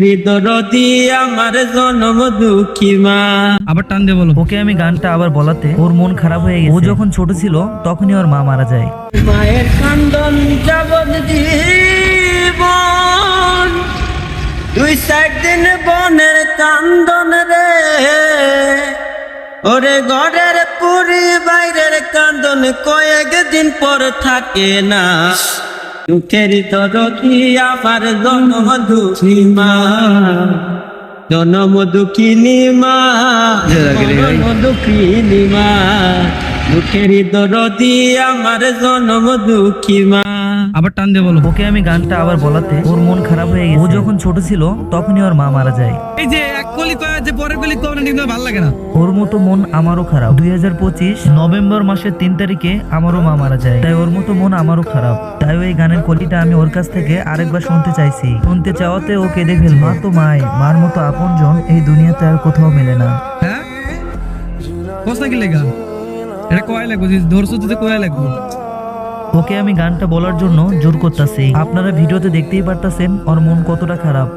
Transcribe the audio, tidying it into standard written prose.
হৃদরদি আমার জনম দুঃখী মা। আবার টান দিয়ে বলো। ওকে আমি গানটা আবার বলাতে ওর মন খারাপ হয়ে গেছে। ও যখন ছোট ছিল তখনই ওর মা মারা যায়। মায়ের কান্দন যাবজ্জীবন, দুই চার দিন বনের কান্দন রে, ওরে ঘরের পুরি বাইরের কান্দন কয়েকদিন পর থাকে না। দুঃখের দরদি আমার জনম দুঃখী মা, জনম দুঃখিনী মা, জনম দুঃখিনী মা। দুঃখের দরদি আমার জনম দুঃখী মা। আবার টান দিয়ে বলো। ওকে আমি গানটা আবার বলাতে ওর মন খারাপ হয়ে গেছে। ও যখন ছোট ছিল তখনই ওর মা মারা যায়। এই যে এক কলি কয় যে পরের কলি কয় না, ঠিক ভালো লাগে না। ওর মতো মন আমারও খারাপ। 2025 নভেম্বর মাসের 3 তারিখে আমারও মা মারা যায়। তাই ওর মতো মন আমারও খারাপ। তাই ওই গানের কলিটা আমি ওর কাছ থেকে আরেকবার শুনতে চাইছি। শুনতে চাওয়াতে ও কেঁদে ফেল। মা তো মাই, মার মতো আপনজন এই দুনিয়াতে আর কোথাও মেলে না। হ্যাঁ কষ্ট কি লেগা? এটা কয় লাগবো ধরছো তো কয় লাগবো? ওকে আমি গানটা বলার জন্য জোর করতেছি। আপনারা ভিডিওতে দেখতেই পারতাছেন ওর মন কতটা খারাপ।